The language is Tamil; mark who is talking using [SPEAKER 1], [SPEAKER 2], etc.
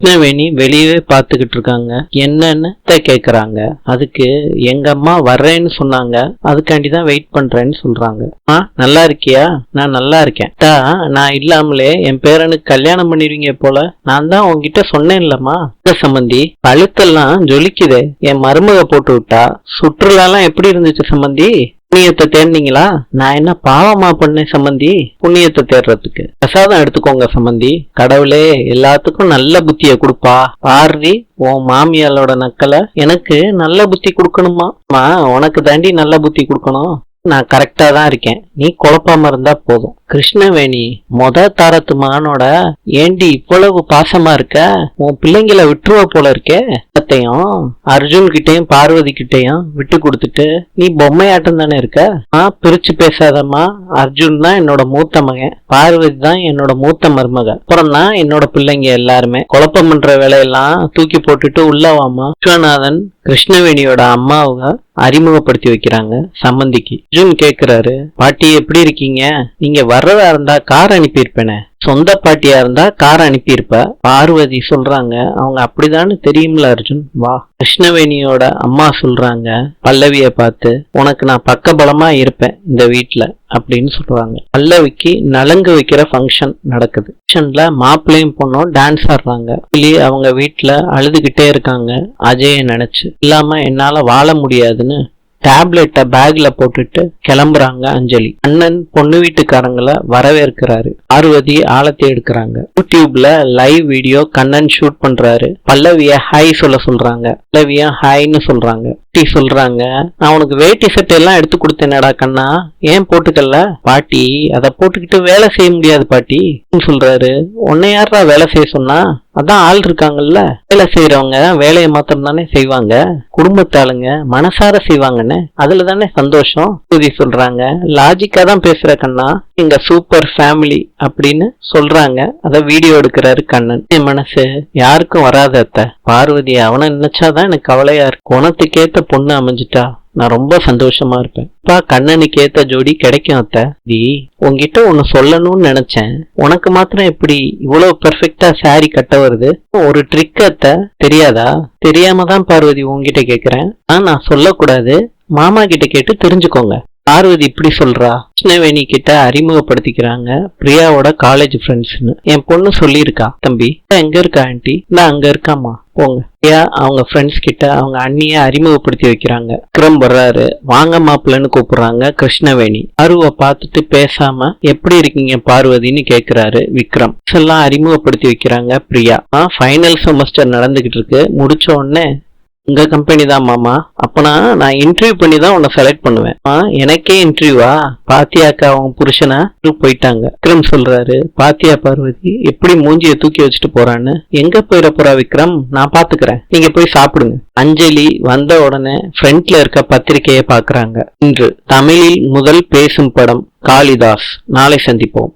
[SPEAKER 1] கிருஷ்ணவேணி வெளியவே பாத்துக்கிட்டு இருக்காங்க. என்னன்னு கேக்குறாங்க. அதுக்கு எங்க அம்மா வர்றேன்னு சொன்னாங்க, அதுக்காண்டிதான் வெயிட் பண்றேன்னு சொல்றாங்க. நல்லா இருக்கியா? நான் நல்லா இருக்கேன். நான் இல்லாமலே என் பேரனுக்கு கல்யாணம் பண்ணிடுவீங்க போல. நான் தான் உங்ககிட்ட சொன்னேன்லம்மா. சம்பந்தி, கழுத்தெல்லாம் ஜொலிக்குதே. என் மருமக போட்டு விட்டா. சுற்றுலாலாம் எப்படி இருந்துச்சு சம்பந்தி? புண்ணியத்தை தேர்ந்தீங்களா? நான் என்ன பாவமா பண்ணேன் சம்பந்தி புண்ணியத்தை தேர்றதுக்கு? பிரசாதம் எடுத்துக்கோங்க சம்பந்தி. கடவுளே எல்லாத்துக்கும் நல்ல புத்திய கொடுப்பா. பாரதி, உன் மாமியாரோட நக்கலை எனக்கு நல்ல புத்தி கொடுக்கணுமா? உனக்கு தாண்டி நல்ல புத்தி கொடுக்கணும். நான் கரெக்டா தான் இருக்கேன், நீ குழப்பாம இருந்தா போதும். கிருஷ்ணவேணி, தாரத்து மகனோட ஏண்டி இவ்வளவு பாசமா இருக்க? உன் பிள்ளைங்களை விட்டுருவ போல இருக்கே. அர்ஜுன் கிட்டையும் பார்வதி கிட்டையும் விட்டு கொடுத்துட்டு நீ பொம்மையாட்டம் தானே இருக்க. பிரிச்சு பேசாதம்மா. அர்ஜுன் தான் என்னோட மூத்த மகன், பார்வதி தான் என்னோட மூத்த மருமக. அப்புறம் தான் என்னோட பிள்ளைங்க எல்லாருமே. குழப்பம் பண்ற வேலையெல்லாம் தூக்கி போட்டுட்டு உள்ளவாமா. விஸ்வநாதன் கிருஷ்ணவேணியோட அம்மாவை அறிமுகப்படுத்தி வைக்கிறாங்க சம்பந்திக்கு. அர்ஜுன் கேக்குறாரு, பாட்டி எப்படி இருக்கீங்க? நீங்க வர்றதா இருந்தா கார் அனுப்பியிருப்பேனே. சொந்த பாட்டியா இருந்தா கார் அனுப்பியிருப்ப. பார்வதி சொல்றாங்க, அவங்க அப்படிதான்னு தெரியும்ல அர்ஜுன், வா. கிருஷ்ணவேணியோட அம்மா சொல்றாங்க பல்லவிய பார்த்து, உனக்கு நான் பக்க பலமா இருப்பேன் இந்த வீட்டுல அப்படின்னு சொல்றாங்க. பல்லவிக்கு நலங்கு வைக்கிற ஃபங்க்ஷன் நடக்குது. ஃபங்க்ஷன்ல மாப்பிள்ளையும் பொண்ணும் டான்ஸ் ஆடுறாங்க. அவங்க வீட்டுல அழுதுகிட்டே இருக்காங்க. அஜய நினைச்சு இல்லாம என்னால வாழ முடியாதுன்னு டேப்லெட்டை பேக்ல போட்டுட்டு கிளம்புறாங்க அஞ்சலி. அண்ணன் பொண்ணு வீட்டுக்காரங்களை வரவேற்கிறாரு. பார்வதி ஆழத்தை எடுக்கிறாங்க. யூடியூப்ல லைவ் வீடியோ கண்ணன் ஷூட் பண்றாரு. பல்லவிய ஹாய் சொல்ல சொல்றாங்க. பல்லவியா ஹாய்னு சொல்றாங்க. சொல்றாங்க, நான் உனக்கு வேட்டி சட்டை எல்லாம் எடுத்து கொடுத்தேனடா கண்ணா, ஏன் போட்டுக்கல? பாட்டி, அதை போட்டுக்கிட்டு வேலை செய்ய முடியாது பாட்டி சொல்றாரு. உன்னை யாரா வேலை செய்ய சொன்னா? அதான் ஆள் இருக்காங்கல்ல, வேலை செய்யறவங்க வேலையை மாத்திரம் தானே செய்வாங்க. குடும்பத்தாளுங்க மனசார செய்வாங்கன்னு அதுல தானே சந்தோஷம். சொல்றாங்க, லாஜிக்கா தான் பேசுற கண்ணா, இங்க சூப்பர் ஃபேமிலி அப்படின்னு சொல்றாங்க. அத வீடியோ எடுக்கிறாரு கண்ணன். என் மனசு யாருக்கும் வராத அத்தை. பார்வதி அவனை நினைச்சாதான் எனக்கு கவலையா இருக்கு. குணத்துக்கேத்த பொண்ணு அமைஞ்சிட்டா நான் ரொம்ப சந்தோஷமா இருப்பேன். கண்ணனுக்கு ஏத்த ஜோடி கிடைக்கும் அத்தை. உங்ககிட்ட ஒன்னு சொல்லணும்னு நினைச்சேன். உனக்கு மாத்திரம் எப்படி இவ்வளவு பெர்ஃபெக்டா சாரி கட்ட வருது? ஒரு ட்ரிக் அத்தை, தெரியாதா? தெரியாம தான் பார்வதி உங்ககிட்ட கேக்குறேன். நான் சொல்லக்கூடாது, மாமா கிட்ட கேட்டு தெரிஞ்சுக்கோங்க. பார்வதி இப்படி சொல்றா. கிருஷ்ணவேணி கிட்ட அறிமுகப்படுத்திக்கிறாங்க, பிரியாவோட காலேஜ் ஃப்ரெண்ட்ஸ்னு. என் பொண்ணு சொல்லியிருக்கா, தம்பி எங்க இருக்கா ஆண்டி? நான் அங்க இருக்காமா, போங்க. அவங்க ஃப்ரெண்ட்ஸ் கிட்ட அவங்க அண்ணிய அறிமுகப்படுத்தி வைக்கிறாங்க. விக்ரம் வர்றாரு. வாங்க மாப்பிள்ளன்னு கூப்பிடுறாங்க கிருஷ்ணவேணி. அருவை பார்த்துட்டு பேசாம எப்படி இருக்கீங்க பார்வதின்னு கேக்குறாரு விக்ரம். எல்லாம் அறிமுகப்படுத்தி வைக்கிறாங்க பிரியா. ஃபைனல் செமஸ்டர் நடந்துகிட்டு இருக்கு, முடிச்ச உடனே உங்க கம்பெனி தான் மாமா. அப்பனா நான் இன்டர்வியூ பண்ணி தான் உன்னை செலக்ட் பண்ணுவேன். எனக்கே இன்டர்வியூவா? பாத்தியாக்கா அவங்க புருஷனா போயிட்டாங்க. விக்ரம் சொல்றாரு, பாத்தியா பார்வதி எப்படி மூஞ்சிய தூக்கி வச்சுட்டு போறான்னு. எங்க போயிட போறா விக்ரம், நான் பாத்துக்கிறேன், நீங்க போய் சாப்பிடுங்க. அஞ்சலி வந்த உடனே ஃப்ரண்ட்ல இருக்க பத்திரிகையை பாக்குறாங்க. இன்று தமிழில் முதல் பேசும் படம் காளிதாஸ். நாளை சந்திப்போம்.